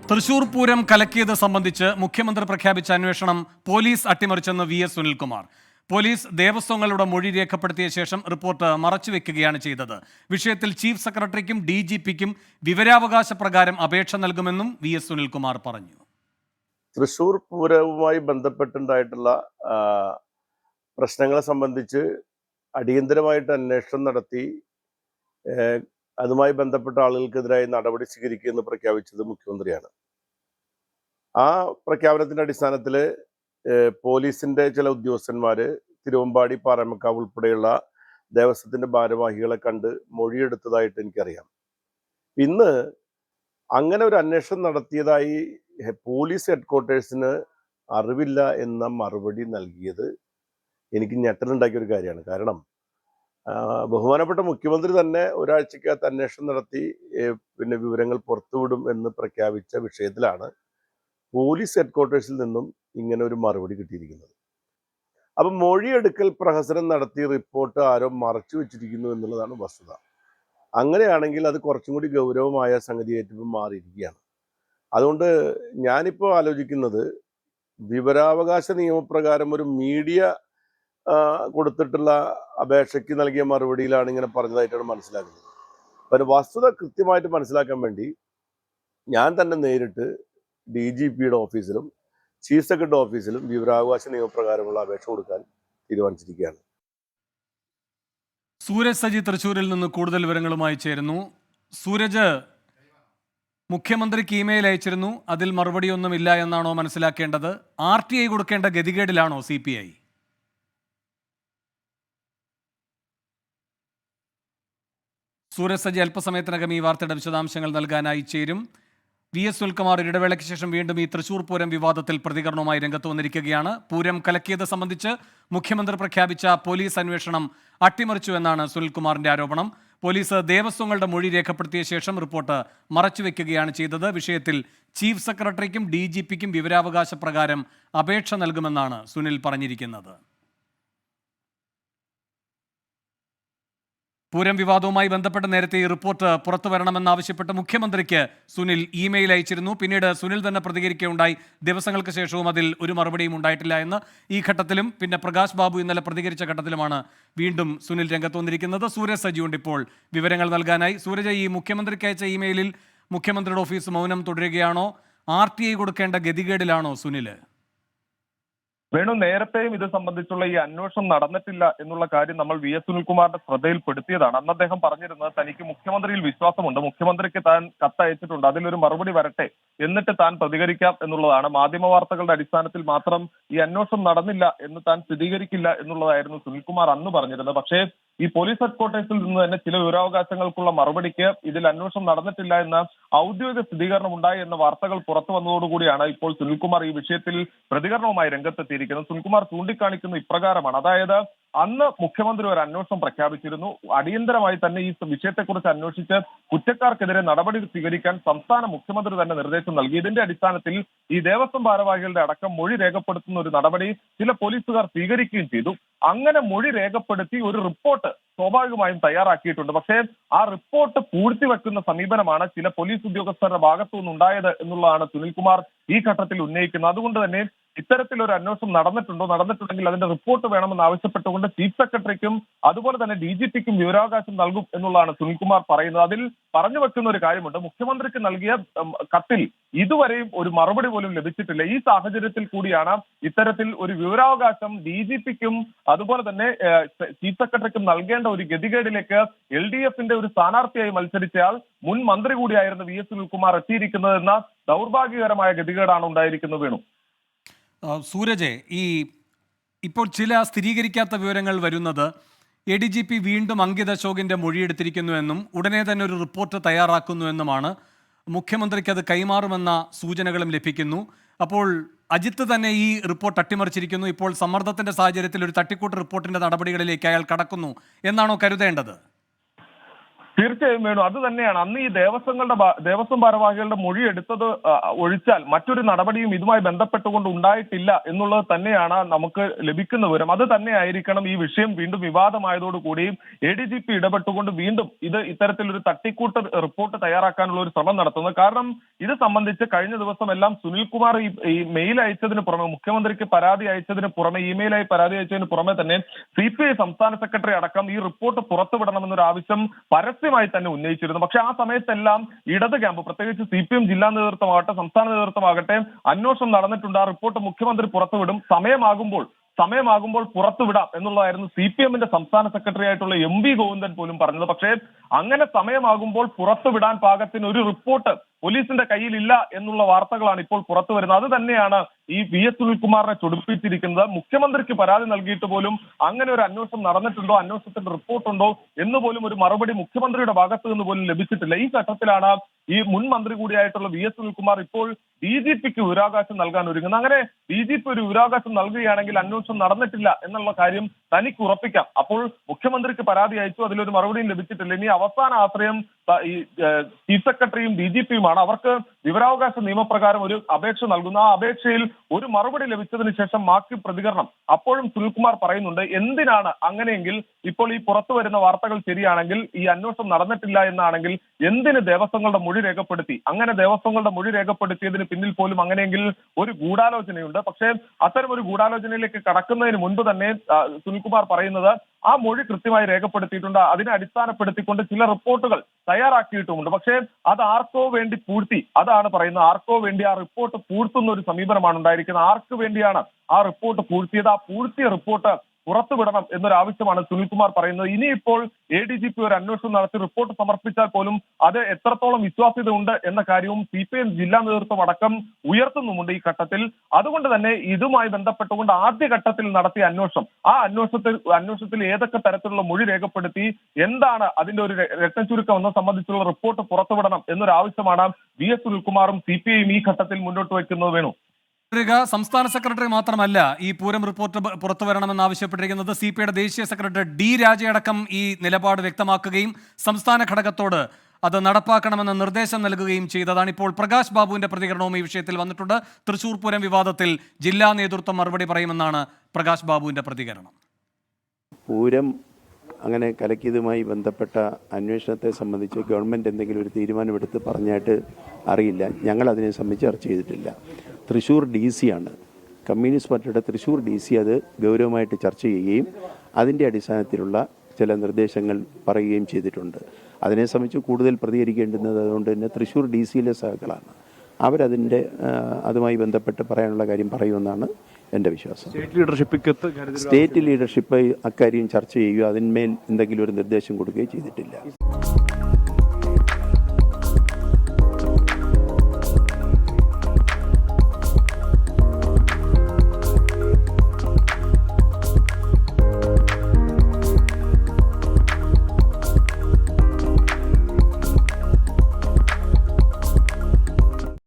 തൃശൂർ പൂരം കലക്കിയത് സംബന്ധിച്ച് മുഖ്യമന്ത്രി പ്രഖ്യാപിച്ച അന്വേഷണം പോലീസ് അട്ടിമറിച്ചെന്ന് വി എസ് സുനിൽകുമാർ. പോലീസ് ദേവസ്വങ്ങളുടെ മൊഴി രേഖപ്പെടുത്തിയ ശേഷം റിപ്പോർട്ട് മറച്ചുവെക്കുകയാണ് ചെയ്തത്. വിഷയത്തിൽ ചീഫ് സെക്രട്ടറിക്കും DGPക്കും വിവരാവകാശ പ്രകാരം അപേക്ഷ നൽകുമെന്നും വി എസ് സുനിൽകുമാർ പറഞ്ഞു. തൃശൂർ പൂരവുമായി ബന്ധപ്പെട്ടുണ്ടായിട്ടുള്ള പ്രശ്നങ്ങളെ സംബന്ധിച്ച് അടിയന്തരമായിട്ട് അന്വേഷണം നടത്തി അതുമായി ബന്ധപ്പെട്ട ആളുകൾക്കെതിരായി നടപടി സ്വീകരിക്കുമെന്ന് പ്രഖ്യാപിച്ചത് മുഖ്യമന്ത്രിയാണ്. ആ പ്രഖ്യാപനത്തിന്റെ അടിസ്ഥാനത്തിൽ പോലീസിന്റെ ചില ഉദ്യോഗസ്ഥന്മാര് തിരുവമ്പാടി, പാറമേക്കാവ് ഉൾപ്പെടെയുള്ള ദേവസ്വത്തിന്റെ ഭാരവാഹികളെ കണ്ട് മൊഴിയെടുത്തതായിട്ട് എനിക്കറിയാം. ഇന്ന് അങ്ങനെ ഒരു അന്വേഷണം നടത്തിയതായി പോലീസ് ഹെഡ്ക്വാർട്ടേഴ്സിന് അറിവില്ല എന്ന മറുപടി നൽകിയത് എനിക്ക് ഞെട്ടലുണ്ടാക്കിയ ഒരു കാര്യമാണ്. കാരണം ബഹുമാനപ്പെട്ട മുഖ്യമന്ത്രി തന്നെ ഒരാഴ്ചക്കകത്ത് അന്വേഷണം നടത്തി പിന്നെ വിവരങ്ങൾ പുറത്തുവിടും എന്ന് പ്രഖ്യാപിച്ച വിഷയത്തിലാണ് പോലീസ് ഹെഡ്ക്വാർട്ടേഴ്സിൽ നിന്നും ഇങ്ങനെ ഒരു മറുപടി കിട്ടിയിരിക്കുന്നത്. അപ്പം മൊഴിയെടുക്കൽ പ്രഹസനം നടത്തി റിപ്പോർട്ട് ആരോ മറച്ചു വെച്ചിരിക്കുന്നു എന്നുള്ളതാണ് വസ്തുത. അങ്ങനെയാണെങ്കിൽ അത് കുറച്ചും കൂടി ഗൗരവമായ സംഗതിയായിട്ട് മാറിയിരിക്കുകയാണ്. അതുകൊണ്ട് ഞാനിപ്പോൾ ആലോചിക്കുന്നത്, വിവരാവകാശ നിയമപ്രകാരം ഒരു മീഡിയ കൊടുത്തിട്ടുള്ള അപേക്ഷയ്ക്ക് നൽകിയ മറുപടിയിലാണ് ഇങ്ങനെ പറഞ്ഞതായിട്ടാണ് മനസ്സിലാക്കുന്നത്. അപ്പം വസ്തുത കൃത്യമായിട്ട് മനസ്സിലാക്കാൻ വേണ്ടി ഞാൻ തന്നെ നേരിട്ട് DGPയുടെ ഓഫീസിലും ചീഫ് സെക്രട്ടറി ഓഫീസിലും വിവരാവകാശ നിയമപ്രകാരമുള്ള അപേക്ഷ കൊടുക്കാൻ തീരുമാനിച്ചിരിക്കുകയാണ്. സൂരജ് സജി തൃശ്ശൂരിൽ നിന്ന് കൂടുതൽ വിവരങ്ങളുമായി ചേരുന്നു. സൂരജ്, മുഖ്യമന്ത്രിക്ക് ഇമെയിൽ അയച്ചിരുന്നു, അതിൽ മറുപടിയൊന്നുമില്ല എന്നാണോ മനസ്സിലാക്കേണ്ടത്? RTI കൊടുക്കേണ്ട ഗതികേടിലാണോ CPI? സൂരജ് സജി അല്പസമയത്തിനകം ഈ വാർത്തയുടെ വിശദാംശങ്ങൾ നൽകാനായി ചേരും. വി എസ് സുനിൽകുമാർ ഇടവേളയ്ക്ക് ശേഷം വീണ്ടും ഈ തൃശൂർ പൂരം വിവാദത്തിൽ പ്രതികരണവുമായി രംഗത്ത് വന്നിരിക്കുകയാണ്. പൂരം കലക്കിയത് സംബന്ധിച്ച് മുഖ്യമന്ത്രി പ്രഖ്യാപിച്ച പോലീസ് അന്വേഷണം അട്ടിമറിച്ചു എന്നാണ് സുനിൽകുമാറിന്റെ ആരോപണം. പോലീസ് ദേവസ്വങ്ങളുടെ മൊഴി രേഖപ്പെടുത്തിയ ശേഷം റിപ്പോർട്ട് മറച്ചുവെക്കുകയാണ് ചെയ്തത്. വിഷയത്തിൽ ചീഫ് സെക്രട്ടറിക്കും DGPക്കും വിവരാവകാശ പ്രകാരം അപേക്ഷ നൽകുമെന്നാണ് സുനിൽ പറഞ്ഞിരിക്കുന്നത്. പൂരം വിവാദവുമായി ബന്ധപ്പെട്ട് നേരത്തെ ഈ റിപ്പോർട്ട് പുറത്തു വരണമെന്നാവശ്യപ്പെട്ട് മുഖ്യമന്ത്രിക്ക് സുനിൽ ഇമെയിൽ അയച്ചിരുന്നു. പിന്നീട് സുനിൽ തന്നെ പ്രതികരിക്കുകയുണ്ടായി. ദിവസങ്ങൾക്ക് ശേഷവും അതിൽ ഒരു മറുപടിയും ഉണ്ടായിട്ടില്ല എന്ന്. ഈ ഘട്ടത്തിലും പിന്നെ പ്രകാശ് ബാബു ഇന്നലെ പ്രതികരിച്ച ഘട്ടത്തിലുമാണ് വീണ്ടും സുനിൽ രംഗത്ത് വന്നിരിക്കുന്നത്. സൂരജ് സജിയുണ്ട് ഇപ്പോൾ വിവരങ്ങൾ നൽകാനായി. സൂരജ്, ഈ മുഖ്യമന്ത്രിക്ക് അയച്ച ഇമെയിലിൽ മുഖ്യമന്ത്രിയുടെ ഓഫീസ് മൗനം തുടരുകയാണോ? RTI കൊടുക്കേണ്ട ഗതികേടിലാണോ സുനിൽ? വേണു, നേരത്തെയും ഇത് സംബന്ധിച്ചുള്ള ഈ അന്വേഷണം നടന്നിട്ടില്ല എന്നുള്ള കാര്യം നമ്മൾ വി എസ് സുനിൽകുമാറിന്റെ ശ്രദ്ധയിൽപ്പെടുത്തിയതാണ്. അന്ന് അദ്ദേഹം പറഞ്ഞിരുന്നത് തനിക്ക് മുഖ്യമന്ത്രിയിൽ വിശ്വാസമുണ്ട്, മുഖ്യമന്ത്രിക്ക് താൻ കത്തയച്ചിട്ടുണ്ട്, അതിലൊരു മറുപടി വരട്ടെ എന്നിട്ട് താൻ പ്രതികരിക്കാം എന്നുള്ളതാണ്. മാധ്യമ വാർത്തകളുടെ അടിസ്ഥാനത്തിൽ മാത്രം ഈ അന്വേഷണം നടന്നില്ല എന്ന് താൻ സ്ഥിരീകരിക്കില്ല എന്നുള്ളതായിരുന്നു സുനിൽകുമാർ അന്ന് പറഞ്ഞിരുന്നത്. പക്ഷേ ഈ പോലീസ് ഹെഡ്ക്വാർട്ടേഴ്സിൽ നിന്ന് തന്നെ ചില വിവരാവകാശങ്ങൾക്കുള്ള മറുപടിക്ക് ഇതിൽ അന്വേഷണം നടന്നിട്ടില്ല എന്ന ഔദ്യോഗിക സ്ഥിരീകരണം ഉണ്ടായി എന്ന വാർത്തകൾ പുറത്തു വന്നതോടുകൂടിയാണ് ഇപ്പോൾ സുനിൽകുമാർ ഈ വിഷയത്തിൽ പ്രതികരണവുമായി രംഗത്തെത്തിയിരിക്കുന്നത്. സുനിൽകുമാർ ചൂണ്ടിക്കാണിക്കുന്ന ഇപ്രകാരമാണ്. അതായത് അന്ന് മുഖ്യമന്ത്രി ഒരു അന്വേഷണം പ്രഖ്യാപിച്ചിരുന്നു. അടിയന്തരമായി തന്നെ ഈ വിഷയത്തെക്കുറിച്ച് അന്വേഷിച്ച് കുറ്റക്കാർക്കെതിരെ നടപടി സ്വീകരിക്കാൻ സംസ്ഥാന മുഖ്യമന്ത്രി തന്നെ നിർദ്ദേശം നൽകി. ഇതിന്റെ അടിസ്ഥാനത്തിൽ ഈ ദേവസ്വം ഭാരവാഹികളുടെ അടക്കം മൊഴി രേഖപ്പെടുത്തുന്ന ഒരു നടപടി ചില പോലീസുകാർ സ്വീകരിക്കുകയും ചെയ്തു. അങ്ങനെ മൊഴി രേഖപ്പെടുത്തി ഒരു റിപ്പോർട്ട് സ്വാഭാവികമായും തയ്യാറാക്കിയിട്ടുണ്ട്. പക്ഷേ ആ റിപ്പോർട്ട് പൂഴ്ത്തിവെക്കുന്ന സമീപനമാണ് ചില പോലീസ് ഉദ്യോഗസ്ഥരുടെ ഭാഗത്തു നിന്നുണ്ടായത് എന്നുള്ളതാണ് സുനിൽകുമാർ ഈ ഘട്ടത്തിൽ ഉന്നയിക്കുന്നത്. അതുകൊണ്ട് തന്നെ ഇത്തരത്തിലൊരു അന്വേഷണം നടന്നിട്ടുണ്ടെങ്കിൽ അതിന്റെ റിപ്പോർട്ട് വേണമെന്ന് ആവശ്യപ്പെട്ടുകൊണ്ട് ചീഫ് സെക്രട്ടറിക്കും അതുപോലെ തന്നെ DGPക്കും വിവരാവകാശം നൽകും എന്നുള്ളതാണ് സുനിൽകുമാർ പറയുന്നത്. അതിൽ പറഞ്ഞു വെക്കുന്ന ഒരു കാര്യമുണ്ട്. മുഖ്യമന്ത്രിക്ക് നൽകിയ കത്തിൽ ഇതുവരെയും ഒരു മറുപടി പോലും ലഭിച്ചിട്ടില്ല. ഈ സാഹചര്യത്തിൽ കൂടിയാണ് ഇത്തരത്തിൽ ഒരു വിവരാവകാശം DGPക്കും അതുപോലെ തന്നെ ചീഫ് സെക്രട്ടറിക്കും നൽകേണ്ട ഒരു ഗതികേടിലേക്ക് LDFന്റെ ഒരു സ്ഥാനാർത്ഥിയായി മത്സരിച്ചയാൾ മുൻ മന്ത്രി കൂടിയായിരുന്ന വി എസ് സുനിൽകുമാർ എത്തിയിരിക്കുന്നത് എന്ന ദൗർഭാഗ്യകരമായ ഗതികേടാണ് ഉണ്ടായിരിക്കുന്നത്. വേണു, സൂരജ്, ഇപ്പോൾ ചില സ്ഥിരീകരിക്കാത്ത വിവരങ്ങൾ വരുന്നത് ADGP വീണ്ടും അങ്കിത് അശോകിന്റെ മൊഴിയെടുത്തിരിക്കുന്നുവെന്നും ഉടനെ തന്നെ ഒരു റിപ്പോർട്ട് തയ്യാറാക്കുന്നുവെന്നുമാണ്. മുഖ്യമന്ത്രിക്ക് അത് കൈമാറുമെന്ന സൂചനകളും ലഭിക്കുന്നു. അപ്പോൾ അജിത്ത് തന്നെ ഈ റിപ്പോർട്ട് അട്ടിമറിച്ചിരിക്കുന്നു. ഇപ്പോൾ സമ്മർദ്ദത്തിന്റെ സാഹചര്യത്തിൽ ഒരു തട്ടിക്കൂട്ട് റിപ്പോർട്ടിന്റെ നടപടികളിലേക്ക് അയാൾ കടക്കുന്നു എന്നാണോ കരുതേണ്ടത്? തീർച്ചയായും വേണു. അത് തന്നെയാണ് അന്ന് ഈ ദേവസ്വം ഭാരവാഹികളുടെ മൊഴി എടുത്തത് ഒഴിച്ചാൽ മറ്റൊരു നടപടിയും ഇതുമായി ബന്ധപ്പെട്ടുകൊണ്ട് ഉണ്ടായിട്ടില്ല എന്നുള്ളത് തന്നെയാണ് നമുക്ക് ലഭിക്കുന്ന വിവരം. അത് തന്നെയായിരിക്കണം ഈ വിഷയം വീണ്ടും വിവാദമായതോടുകൂടി ADGP ഇടപെട്ടുകൊണ്ട് വീണ്ടും ഇത്തരത്തിലൊരു തട്ടിക്കൂട്ട് റിപ്പോർട്ട് തയ്യാറാക്കാനുള്ള ഒരു ശ്രമം നടത്തുന്നത്. കാരണം ഇത് സംബന്ധിച്ച് കഴിഞ്ഞ ദിവസം എല്ലാം സുനിൽകുമാർ ഈ മെയിൽ അയച്ചതിന് പുറമെ, മുഖ്യമന്ത്രിക്ക് പരാതി അയച്ചതിന് പുറമെ, ഇമെയിലായി പരാതി അയച്ചതിന് പുറമെ തന്നെ CPI സംസ്ഥാന സെക്രട്ടറി അടക്കം ഈ റിപ്പോർട്ട് പുറത്തുവിടണമെന്നൊരു ആവശ്യം പരസ്യമായി തന്നെ ഉന്നയിച്ചിരുന്നു. പക്ഷെ ആ സമയത്തെല്ലാം ഇടത് ക്യാമ്പ്, പ്രത്യേകിച്ച് CPM ജില്ലാ നേതൃത്വമാകട്ടെ സംസ്ഥാന നേതൃത്വമാകട്ടെ അന്വേഷണം നടന്നിട്ടുണ്ട്, ആ റിപ്പോർട്ട് മുഖ്യമന്ത്രി പുറത്തുവിടും, സമയമാകുമ്പോൾ പുറത്തുവിടാം എന്നുള്ളതായിരുന്നു CPM-ന്റെ സംസ്ഥാന സെക്രട്ടറി ആയിട്ടുള്ള MV ഗോവിന്ദൻ പോലും പറഞ്ഞത്. പക്ഷേ അങ്ങനെ സമയമാകുമ്പോൾ പുറത്തുവിടാൻ പാകത്തിന് ഒരു റിപ്പോർട്ട് പോലീസിന്റെ കയ്യിലില്ല എന്നുള്ള വാർത്തകളാണ് ഇപ്പോൾ പുറത്തു വരുന്നത്. അത് തന്നെയാണ് ഈ VS സുനിൽകുമാറിനെ ചൊടിപ്പിച്ചിരിക്കുന്നത്. മുഖ്യമന്ത്രിക്ക് പരാതി നൽകിയിട്ട് പോലും അങ്ങനെ ഒരു അന്വേഷണം നടന്നിട്ടുണ്ടോ, അന്വേഷണത്തിന്റെ റിപ്പോർട്ടുണ്ടോ എന്ന് പോലും ഒരു മറുപടി മുഖ്യമന്ത്രിയുടെ ഭാഗത്ത് നിന്ന് പോലും ലഭിച്ചിട്ടില്ല. ഈ ഘട്ടത്തിലാണ് ഈ മുൻ മന്ത്രി കൂടിയായിട്ടുള്ള VS സുനിൽകുമാർ ഇപ്പോൾ DGP-ക്ക് വിവരാവകാശം നൽകാൻ ഒരുങ്ങുന്നത്. അങ്ങനെ DGP ഒരു വിവരാവകാശം നൽകുകയാണെങ്കിൽ അന്വേഷണം നടന്നിട്ടില്ല എന്നുള്ള കാര്യം തനിക്ക് ഉറപ്പിക്കാം. അപ്പോൾ മുഖ്യമന്ത്രിക്ക് പരാതി അയച്ചു, അതിലൊരു മറുപടിയും ലഭിച്ചിട്ടില്ല. ഇനി അവസാന ആശ്രയം ഈ ചീഫ് സെക്രട്ടറിയും DGP-യുമാണ്. അവർക്ക് വിവരാവകാശ നിയമപ്രകാരം ഒരു അപേക്ഷ നൽകുന്നു. ആ അപേക്ഷയിൽ ഒരു മറുപടി ലഭിച്ചതിന് ശേഷം മാക്കി പ്രതികരണം. അപ്പോഴും സുനിൽകുമാർ പറയുന്നുണ്ട്, എന്തിനാണ് അങ്ങനെയെങ്കിൽ ഇപ്പോൾ ഈ പുറത്തു വരുന്ന വാർത്തകൾ ശരിയാണെങ്കിൽ, ഈ അന്വേഷണം നടന്നിട്ടില്ല എന്നാണെങ്കിൽ എന്തിന് ദേവസ്വങ്ങളുടെ മൊഴി രേഖപ്പെടുത്തി? അങ്ങനെ ദേവസ്വങ്ങളുടെ മൊഴി രേഖപ്പെടുത്തിയതിന് പിന്നിൽ പോലും അങ്ങനെയെങ്കിൽ ഒരു ഗൂഢാലോചനയുണ്ട്. പക്ഷേ അത്തരം ഒരു ഗൂഢാലോചനയിലേക്ക് കടക്കുന്നതിന് മുൻപ് തന്നെ സുനിൽകുമാർ പറയുന്നത് ആ മൊഴി കൃത്യമായി രേഖപ്പെടുത്തിയിട്ടുണ്ട്, അതിനെ അടിസ്ഥാനപ്പെടുത്തിക്കൊണ്ട് ചില റിപ്പോർട്ടുകൾ തയ്യാറാക്കിയിട്ടുമുണ്ട്. പക്ഷേ അത് ആർക്കോ വേണ്ടി പൂഴ്ത്തി, അതാണ് പറയുന്നത്, ആർക്കോ വേണ്ടി ആ റിപ്പോർട്ട് പൂഴ്ത്തുന്ന ഒരു സമീപനമാണ് ഉണ്ടായിരിക്കുന്നത്. ആർക്ക് വേണ്ടിയാണ് ആ റിപ്പോർട്ട് പൂഴ്ത്തിയത്? ആ പൂഴ്ത്തിയ റിപ്പോർട്ട് പുറത്തുവിടണം എന്നൊരു ആവശ്യമാണ് സുനിൽകുമാർ പറയുന്നത്. ഇനിയിപ്പോൾ ADGP ഒരു അന്വേഷണം നടത്തി റിപ്പോർട്ട് സമർപ്പിച്ചാൽ പോലും അത് എത്രത്തോളം വിശ്വാസ്യത ഉണ്ട് എന്ന കാര്യവും CPM ജില്ലാ നേതൃത്വം അടക്കം ഉയർത്തുന്നുമുണ്ട് ഈ ഘട്ടത്തിൽ. അതുകൊണ്ട് തന്നെ ഇതുമായി ബന്ധപ്പെട്ടുകൊണ്ട് ആദ്യഘട്ടത്തിൽ നടത്തിയ അന്വേഷണം, ആ അന്വേഷണത്തിൽ ഏതൊക്കെ തരത്തിലുള്ള മൊഴി രേഖപ്പെടുത്തി, എന്താണ് അതിന്റെ ഒരു രത്നച്ചുരുക്കം എന്നത് സംബന്ധിച്ചുള്ള റിപ്പോർട്ട് പുറത്തുവിടണം എന്നൊരു ആവശ്യമാണ് VS സുനിൽകുമാറും CPI-യും ഈ ഘട്ടത്തിൽ മുന്നോട്ട് വയ്ക്കുന്നത്. വേണു, സംസ്ഥാന സെക്രട്ടറി മാത്രമല്ല ഈ പൂരം റിപ്പോർട്ട് പുറത്തു വരണമെന്ന് ആവശ്യപ്പെട്ടിരിക്കുന്നത്. CPI-യുടെ ദേശീയ സെക്രട്ടറി D രാജയടക്കം ഈ നിലപാട് വ്യക്തമാക്കുകയും സംസ്ഥാന ഘടകത്തോട് അത് നടപ്പാക്കണമെന്ന നിർദ്ദേശം നൽകുകയും ചെയ്തതാണ്. ഇപ്പോൾ പ്രകാശ് ബാബുവിന്റെ പ്രതികരണവും ഈ വിഷയത്തിൽ വന്നിട്ടുണ്ട്. തൃശൂർ പൂരം വിവാദത്തിൽ ജില്ലാ നേതൃത്വം മറുപടി പറയുമെന്നാണ് പ്രകാശ് ബാബുവിന്റെ പ്രതികരണം. പൂരം അങ്ങനെ കലക്കിയതുമായി ബന്ധപ്പെട്ട അന്വേഷണത്തെ സംബന്ധിച്ച് ഗവൺമെൻറ് എന്തെങ്കിലും ഒരു തീരുമാനമെടുത്ത് പറഞ്ഞായിട്ട് അറിയില്ല. ഞങ്ങൾ അതിനെ സംബന്ധിച്ച് ചർച്ച ചെയ്തിട്ടില്ല. തൃശ്ശൂർ DC ആണ്, കമ്മ്യൂണിസ്റ്റ് പാർട്ടിയുടെ തൃശ്ശൂർ DC അത് ഗൗരവമായിട്ട് ചർച്ച ചെയ്യുകയും അതിൻ്റെ അടിസ്ഥാനത്തിലുള്ള ചില നിർദ്ദേശങ്ങൾ പറയുകയും ചെയ്തിട്ടുണ്ട്. അതിനെ സംബന്ധിച്ച് കൂടുതൽ പ്രതികരിക്കേണ്ടുന്നത് അതുകൊണ്ട് തന്നെ തൃശ്ശൂർ DC-യിലെ സഹകളാണ്. അതുമായി ബന്ധപ്പെട്ട് പറയാനുള്ള കാര്യം പറയുമെന്നാണ് എൻ്റെ വിശ്വാസം. സ്റ്റേറ്റ് ലീഡർഷിപ്പ് അക്കാര്യം ചർച്ച ചെയ്യുകയോ അതിന്മേൽ എന്തെങ്കിലും ഒരു നിർദ്ദേശം കൊടുക്കുകയോ ചെയ്തിട്ടില്ല.